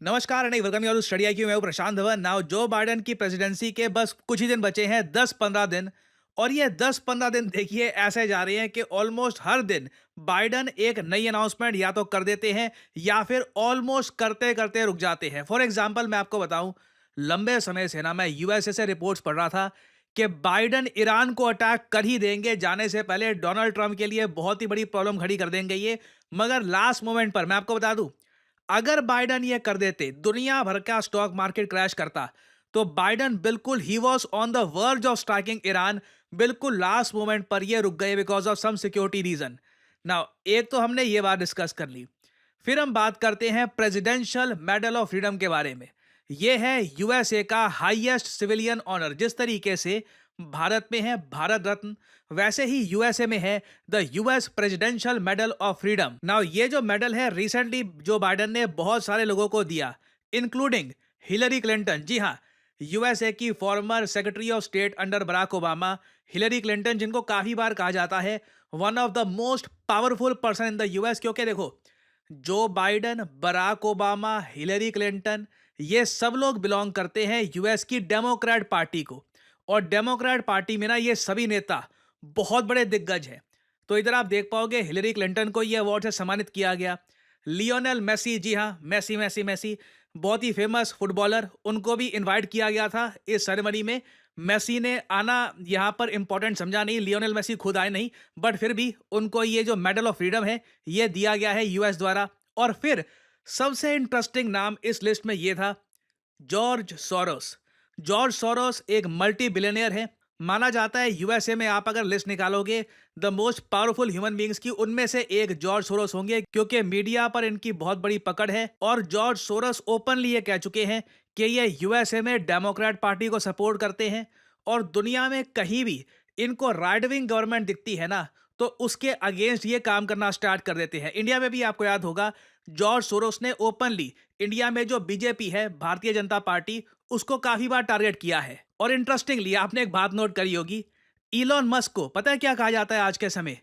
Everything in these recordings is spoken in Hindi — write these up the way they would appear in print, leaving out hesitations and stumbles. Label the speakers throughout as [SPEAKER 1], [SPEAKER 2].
[SPEAKER 1] नमस्कार and welcome you to study IQ. मैं हूं Prashant Dhawan. Now Joe Biden की प्रेसिडेंसी के बस कुछ ही दिन बचे हैं, 10-15 दिन। और ये 10-15 दिन देखिए ऐसे जा रहे हैं कि ऑलमोस्ट हर दिन बाइडेन एक नई अनाउंसमेंट या तो कर देते हैं या फिर ऑलमोस्ट करते करते रुक जाते हैं। फॉर एग्जांपल मैं आपको बताऊं, लंबे समय से ना मैं यूएसए से रिपोर्ट्स पढ़ रहा था कि बाइडेन ईरान को अटैक कर ही देंगे, जाने से पहले डोनाल्ड ट्रंप के लिए बहुत ही बड़ी प्रॉब्लम खड़ी कर देंगे ये। मगर लास्ट मोमेंट पर मैं आपको बता दूं, अगर बाइडन ये कर देते, दुनिया भर का स्टॉक मार्केट क्रैश करता। तो बाइडन बिल्कुल ही was on the verge of striking Iran. बिल्कुल लास्ट मोमेंट पर ये रुक गए because of some security reason. Now एक तो हमने ये बात डिस्कस कर ली। फिर हम बात करते हैं प्रेसिडेंशियल मेडल ऑफ फ्रीडम के बारे में। यह है यूएसए का हाईएस्ट सिविलियन ऑनर। जिस तरीके से भारत में है भारत रत्न, वैसे ही यूएसए में है the US presidential medal of freedom. Now ये जो मेडल है रिसेंटली जो बाइडेन ने बहुत सारे लोगों को दिया, इंक्लूडिंग हिलरी क्लिंटन। जी हाँ, यूएसए की former secretary of state under Barack Obama, Hillary Clinton, जिनको काफी बार कहा जाता है one of the most powerful person in the US. क्योंकि देखो, Joe Biden, Barack Obama, Hillary Clinton, ये सब लोग बिलोंग करते हैं यूएस की डेमोक्रेट पार्टी को। और डेमोक्रेट पार्टी में ना ये सभी नेता बहुत बड़े दिग्गज हैं। तो इधर आप देख पाओगे हिलरी क्लिंटन को ये अवार्ड से सम्मानित किया गया। लियोनेल मेसी, जी हाँ, मेसी मेसी मेसी, बहुत ही फेमस फुटबॉलर, उनको भी इनवाइट किया गया था इस सेरेमनी में। मेसी ने आना यहाँ पर इंपॉर्टेंट समझा नहीं, लियोनेल मेसी खुद आए नहीं, बट फिर भी उनको ये जो मेडल ऑफ फ्रीडम है ये दिया गया है यूएस द्वारा। और फिर सबसे इंटरेस्टिंग नाम इस लिस्ट में ये था जॉर्ज सोरोस। जॉर्ज सोरोस एक मल्टी बिलियनियर है। माना जाता है यूएसए में आप अगर लिस्ट निकालोगे the most powerful human beings की, उनमें से एक जॉर्ज सोरोस होंगे, क्योंकि मीडिया पर इनकी बहुत बड़ी पकड़ है। और जॉर्ज सोरोस ओपनली ये कह चुके हैं कि ये यूएसए में डेमोक्रेट पार्टी को सपोर्ट करते हैं। और दुनिया में कहीं भी इनको राइट विंग गवर्नमेंट दिखती है ना, तो उसके अगेंस्ट ये काम करना स्टार्ट कर देते हैं। इंडिया में भी आपको याद होगा, जॉर्ज सोरोस ने ओपनली इंडिया में जो बीजेपी है, भारतीय जनता पार्टी, उसको काफी बार टारगेट किया है। और इंटरेस्टिंगली आपने एक बात नोट करी होगी, इलॉन मस्क को पता है क्या कहा जाता है आज के समय?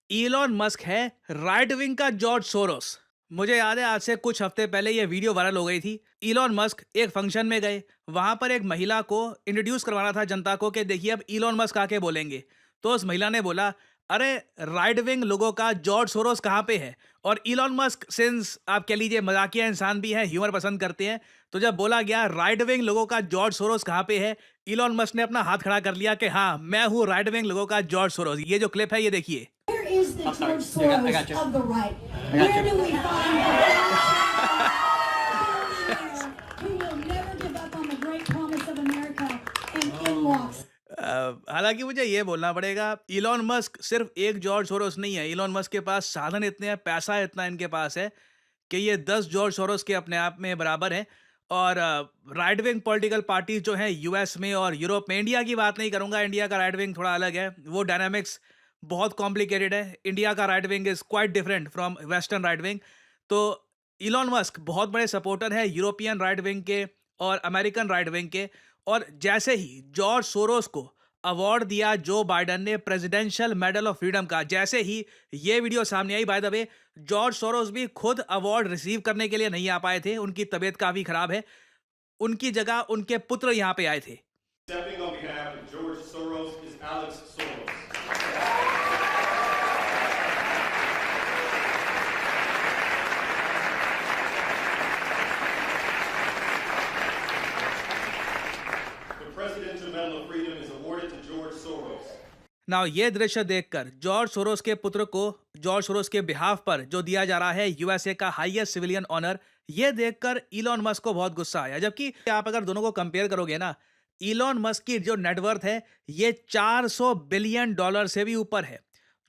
[SPEAKER 1] इलॉन मस्क है राइट विंग का जॉर्ज सोरोस। मुझे याद है आज से कुछ हफ्ते पहले ये वीडियो वायरल हो गई थी। इलॉन मस्क एक फंक्शन में गए, वहां पर एक महिला को इंट्रोड्यूस करवाना था जनता को कि देखिए अब इलॉन मस्क आके बोलेंगे। तो उस महिला ने बोला, अरे राइट विंग लोगों का जॉर्ज सोरोस कहाँ पे है? और इलॉन मस्क सिंस आप कह लीजिए मजाकिया इंसान भी है, ह्यूमर पसंद करते हैं, तो जब बोला गया राइट विंग लोगों का जॉर्ज सोरोस कहाँ पे है, इलॉन मस्क ने अपना हाथ खड़ा कर लिया कि हाँ, मैं हूँ राइट विंग लोगों का जॉर्ज सोरोस। ये जो क्लिप है ये देखिए।
[SPEAKER 2] Where is the George
[SPEAKER 1] I got
[SPEAKER 2] Soros
[SPEAKER 1] you.
[SPEAKER 2] of the right?
[SPEAKER 1] I got
[SPEAKER 2] Where
[SPEAKER 1] you.
[SPEAKER 2] do we find the billionaire who will never give up on the great promise of America and in walks
[SPEAKER 1] हालांकि मुझे ये बोलना पड़ेगा, इलॉन मस्क सिर्फ एक जॉर्ज सोरोस नहीं है। इलॉन मस्क के पास साधन इतने हैं, पैसा इतना इनके पास है कि ये 10 जॉर्ज सोरोस के अपने आप में बराबर हैं। और राइट विंग पॉलिटिकल पार्टीज जो हैं यूएस में और यूरोप में, इंडिया की बात नहीं करूंगा, इंडिया का राइट विंग थोड़ा अलग है, वो डायनामिक्स बहुत कॉम्प्लिकेटेड है। इंडिया का right wing is quite different from western right wing. तो इलॉन मस्क बहुत बड़े सपोर्टर है यूरोपियन राइट विंग के और अमेरिकन राइट विंग के। और जैसे ही जॉर्ज सोरोस को अवार्ड दिया जो बाइडेन ने प्रेसिडेंशियल मेडल ऑफ फ्रीडम का, जैसे ही ये वीडियो सामने आई, by the way George Soros भी खुद अवार्ड रिसीव करने के लिए नहीं आ पाए थे, उनकी तबीयत काफी खराब है। उनकी जगह उनके पुत्र यहाँ पे आए थे।
[SPEAKER 3] Stepping on behalf of George Soros is Alex Soros. The Presidential Medal of Freedom is awarded to George Soros.
[SPEAKER 1] Now ये दृश्य देखकर जॉर्ज सोरोस के पुत्र को जॉर्ज सोरोस के बिहाफ पर जो दिया जा रहा है यूएसए का हाईएस्ट सिविलियन ऑनर, ये देखकर इलॉन मस्क को बहुत गुस्सा आया। जबकि आप अगर दोनों को कंपेयर करोगे ना, इलॉन मस्क की जो नेटवर्थ है ये 400 बिलियन डॉलर से भी ऊपर है।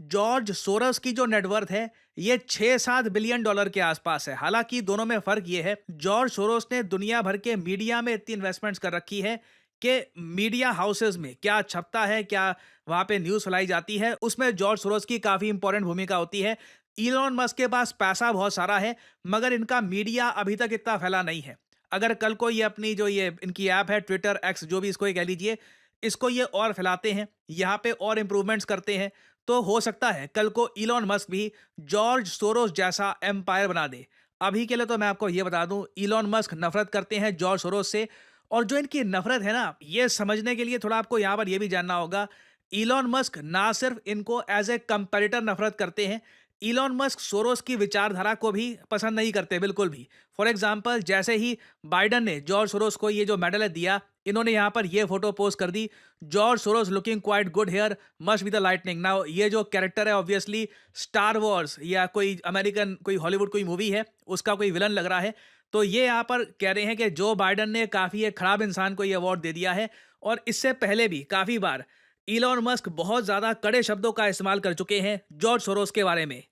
[SPEAKER 1] जॉर्ज सोरोस की जो नेटवर्थ है ये 6-7 बिलियन डॉलर के आसपास है। हालांकि दोनों में फर्क ये है, जॉर्ज सोरोस ने दुनिया भर के मीडिया में इतनी इन्वेस्टमेंट्स कर रखी है कि मीडिया हाउसेस में क्या छपता है, क्या वहां पे न्यूज फैलाई जाती है, उसमें जॉर्ज सोरोस की काफी इंपॉर्टेंट भूमिका होती है। इलॉन मस्क के पास पैसा बहुत सारा है, मगर इनका मीडिया अभी तक इतना फैला नहीं है। अगर कल को ये अपनी जो ये इनकी ऐप है ट्विटर एक्स, जो भी इसको ये कह लीजिए, इसको ये और फैलाते हैं, यहाँ पे और इंप्रूवमेंट्स करते हैं, तो हो सकता है कल को इलॉन मस्क भी जॉर्ज सोरोस जैसा एम्पायर बना दे। अभी के लिए तो मैं आपको ये बता दूं, इलॉन मस्क नफरत करते हैं जॉर्ज सोरोस से। और जो इनकी नफरत है ना, ये समझने के लिए थोड़ा आपको यहाँ पर ये भी जानना होगा, इलॉन मस्क ना सिर्फ इनको एज ए कंपेटिटर नफरत करते हैं, इलॉन मस्क सोरोस की विचारधारा को भी पसंद नहीं करते बिल्कुल भी। फॉर एग्जाम्पल, जैसे ही बाइडन ने जॉर्ज सोरोस को ये जो मेडल है दिया, इन्होंने यहाँ पर ये फोटो पोस्ट कर दी, George Soros looking quite good hair, must be the lightning. Now ये जो कैरेक्टर है ऑब्वियसली स्टार वॉर्स या कोई अमेरिकन कोई हॉलीवुड कोई मूवी है, उसका कोई विलन लग रहा है। तो ये यहाँ पर कह रहे हैं कि जो बाइडन ने काफ़ी एक खराब इंसान को ये अवार्ड दे दिया है। और इससे पहले भी काफ़ी बार इलॉन मस्क बहुत ज़्यादा कड़े शब्दों का इस्तेमाल कर चुके हैं जॉर्ज सोरोस के बारे में।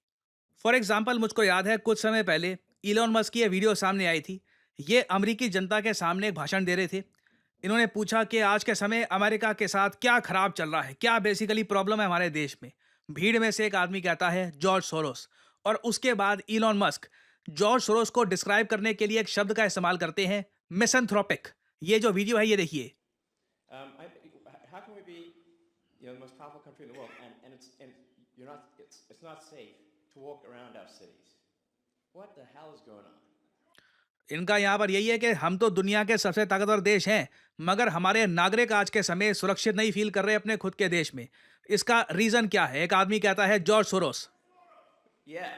[SPEAKER 1] फॉर एग्जाम्पल, मुझको याद है कुछ समय पहले इलॉन मस्क की ये वीडियो सामने आई थी। ये अमेरिकी जनता के सामने एक भाषण दे रहे थे। इन्होंने पूछा कि आज के समय अमेरिका के साथ क्या खराब चल रहा है, क्या बेसिकली प्रॉब्लम है हमारे देश में। भीड़ में से एक आदमी कहता है जॉर्ज सोरोस, और उसके बाद इलॉन मस्क जॉर्ज सोरोस को डिस्क्राइब करने के लिए एक शब्द का इस्तेमाल करते हैं, मिसैंथ्रोपिक। ये जो वीडियो है ये देखिए।
[SPEAKER 4] How can we be, the most powerful country in the world, and it's not safe to walk around our cities? What the hell is going on?
[SPEAKER 1] इनका यहाँ पर यही है कि हम तो दुनिया के सबसे ताकतवर देश हैं, मगर हमारे नागरिक आज के समय सुरक्षित नहीं फील कर रहे अपने खुद के देश में। इसका रीजन क्या है? एक आदमी कहता है जॉर्ज सोरोस।
[SPEAKER 4] Yeah.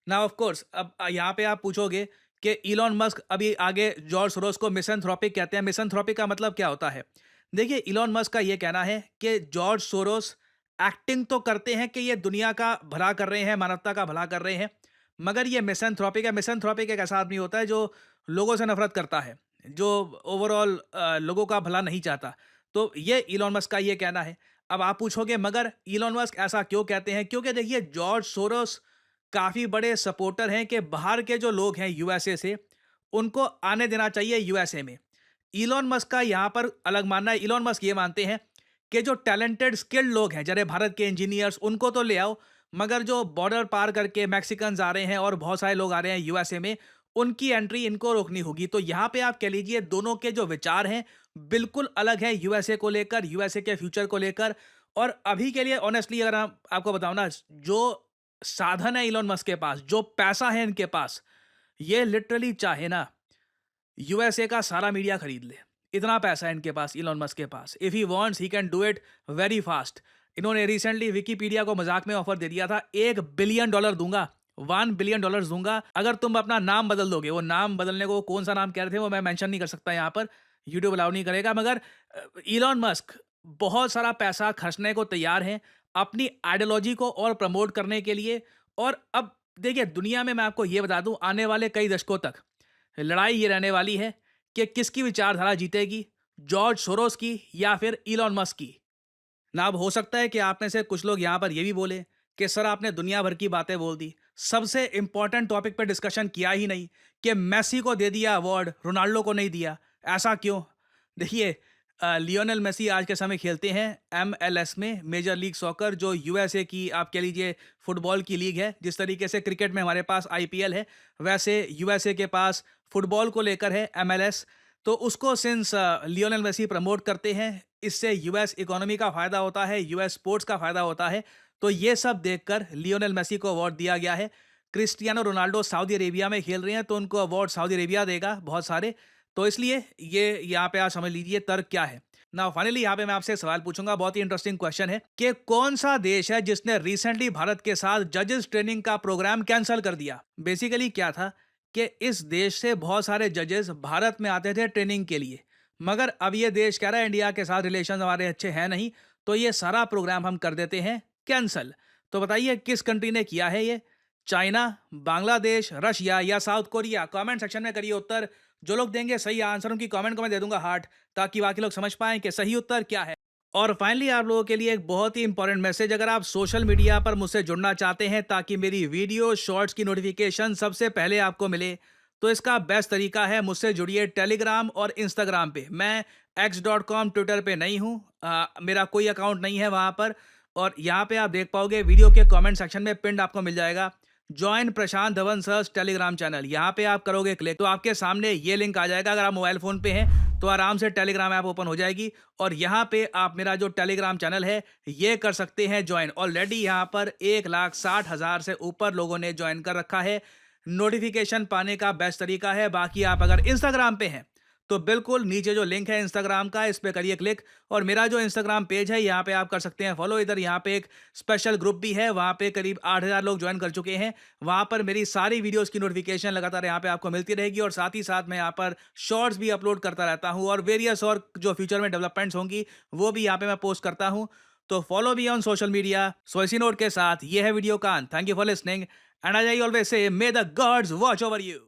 [SPEAKER 1] ना ऑफ कोर्स, अब यहाँ पे आप पूछोगे कि इलॉन मस्क अभी आगे जॉर्ज सोरोस को मिसैंथ्रोपिक कहते हैं। मिसैंथ्रोपिक का मतलब क्या होता है? देखिए, इलॉन मस्क का ये कहना है कि जॉर्ज सोरोस एक्टिंग तो करते हैं कि ये दुनिया का भला कर रहे हैं, मानवता का भला कर रहे हैं, मगर ये मिसैंथ्रोपिक है। मिसैंथ्रोपिक एक ऐसा आदमी होता है जो लोगों से नफरत करता है, जो ओवरऑल लोगों का भला नहीं चाहता। तो ये इलॉन मस्क का ये कहना है। अब आप पूछोगे मगर इलॉन मस्क ऐसा क्यों कहते हैं? क्योंकि देखिए, जॉर्ज सोरोस काफ़ी बड़े सपोर्टर हैं कि बाहर के जो लोग हैं यूएसए से, उनको आने देना चाहिए यूएसए में। इलॉन मस्क का यहाँ पर अलग मानना है। इलॉन मस्क ये मानते हैं कि जो टैलेंटेड स्किल्ड लोग हैं, जैसे भारत के इंजीनियर्स, उनको तो ले आओ, मगर जो बॉर्डर पार करके मैक्सिकन्स आ रहे हैं और बहुत सारे लोग आ रहे हैं यूएसए में, उनकी एंट्री इनको रोकनी होगी। तो यहाँ पे आप कह लीजिए दोनों के जो विचार हैं बिल्कुल अलग है यूएसए को लेकर, यूएसए के फ्यूचर को लेकर। और अभी के लिए ऑनेस्टली अगर आपको बताऊं ना, जो साधन है इलॉन मस्क के पास, जो पैसा है इनके पास, ये लिटरली चाहे ना यूएसए का सारा मीडिया खरीद ले। इतना पैसा है इनके पास, इलॉन मस्क के पास। If he wants he can do it very fast. इन्होंने रिसेंटली विकीपीडिया को मजाक में ऑफर दे दिया था, $1 बिलियन दूंगा, $1 बिलियन दूंगा अगर तुम अपना नाम बदल दोगे। वो नाम बदलने को कौन सा नाम कह रहे थे वो मैं मेंशन नहीं कर सकता यहाँ पर, यूट्यूब अलाउ नहीं करेगा। मगर इलॉन मस्क बहुत सारा पैसा खर्चने को तैयार हैं अपनी आइडियोलॉजी को और प्रमोट करने के लिए। और अब देखिए, दुनिया में मैं आपको ये बता दूं, आने वाले कई दशकों तक लड़ाई ये रहने वाली है कि किसकी विचारधारा जीतेगी, जॉर्ज सोरोस की या फिर इलॉन मस्क की। ना अब हो सकता है कि आप में से कुछ लोग यहाँ पर ये भी बोले कि सर आपने दुनिया भर की बातें बोल दी, सबसे इंपॉर्टेंट टॉपिक पे डिस्कशन किया ही नहीं कि मेसी को दे दिया अवार्ड, रोनाल्डो को नहीं दिया, ऐसा क्यों? देखिए, लियोनेल मेसी आज के समय खेलते हैं MLS में, मेजर लीग सॉकर, जो यूएसए की आप कह लीजिए फुटबॉल की लीग है। जिस तरीके से क्रिकेट में हमारे पास IPL है, वैसे यूएसए के पास फुटबॉल को लेकर है MLS। तो उसको सिंस लियोनेल मेसी प्रमोट करते हैं, इससे यूएस इकोनॉमी का फ़ायदा होता है, यूएस स्पोर्ट्स का फ़ायदा होता है। तो ये सब देखकर लियोनेल मेसी को अवार्ड दिया गया है। क्रिस्टियानो रोनाल्डो सऊदी अरेबिया में खेल रहे हैं, तो उनको अवार्ड सऊदी अरेबिया देगा बहुत सारे। तो इसलिए ये यहाँ पे आप समझ लीजिए तर्क क्या है ना। फाइनली यहाँ पे मैं आपसे सवाल पूछूंगा, बहुत ही इंटरेस्टिंग क्वेश्चन है कि कौन सा देश है जिसने रिसेंटली भारत के साथ जजेस ट्रेनिंग का प्रोग्राम कैंसिल कर दिया? बेसिकली क्या था कि इस देश से बहुत सारे जजेस भारत में आते थे ट्रेनिंग के लिए, मगर अब ये देश कह रहा है इंडिया के साथ रिलेशन हमारे अच्छे हैं नहीं, तो ये सारा प्रोग्राम हम कर देते हैं कैंसिल। तो बताइए किस कंट्री ने किया है ये? चाइना, बांग्लादेश, रशिया या साउथ कोरिया? कमेंट सेक्शन में करिए उत्तर। जो लोग देंगे सही आंसर, उनकी कमेंट को मैं दे दूंगा हार्ट, ताकि बाकी लोग समझ पाएं कि सही उत्तर क्या है। और फाइनली आप लोगों के लिए एक बहुत ही इंपॉर्टेंट मैसेज, अगर आप सोशल मीडिया पर मुझसे जुड़ना चाहते हैं ताकि मेरी वीडियो शॉर्ट्स की नोटिफिकेशन सबसे पहले आपको मिले, तो इसका बेस्ट तरीका है मुझसे जुड़िए टेलीग्राम और इंस्टाग्राम पे। मैं x.com ट्विटर पे नहीं हूँ, मेरा कोई अकाउंट नहीं है वहाँ पर। और यहाँ पे आप देख पाओगे वीडियो के कमेंट सेक्शन में पिंड आपको मिल जाएगा जॉइन प्रशांत धवन सर्स टेलीग्राम चैनल। यहाँ पे आप करोगे क्लिक तो आपके सामने ये लिंक आ जाएगा। अगर आप मोबाइल फ़ोन पे हैं तो आराम से टेलीग्राम ऐप ओपन हो जाएगी और यहाँ पे आप मेरा जो टेलीग्राम चैनल है ये कर सकते हैं ज्वाइन। ऑलरेडी यहाँ पर 1,60,000 से ऊपर लोगों ने ज्वाइन कर रखा है। नोटिफिकेशन पाने का बेस्ट तरीका है। बाकी आप अगर इंस्टाग्राम पे हैं तो बिल्कुल नीचे जो लिंक है इंस्टाग्राम का, इस पे करिए क्लिक और मेरा जो इंस्टाग्राम पेज है यहाँ पे आप कर सकते हैं फॉलो। इधर यहाँ पे एक स्पेशल ग्रुप भी है, वहाँ पे करीब 8,000 लोग ज्वाइन कर चुके हैं। वहाँ पर मेरी सारी वीडियोस की नोटिफिकेशन लगातार यहाँ पे आपको मिलती रहेगी और साथ ही साथ मैं यहाँ पर शॉर्ट्स भी अपलोड करता रहता हूँ और वेरियस और जो फ्यूचर में डेवलपमेंट्स होंगी वो भी यहाँ पे मैं पोस्ट करता हूँ। तो फॉलो भी ऑन सोशल मीडिया। सो इसी नोट के साथ ये है वीडियो का अंत। Thank you for listening and as I always say, may the gods watch over you.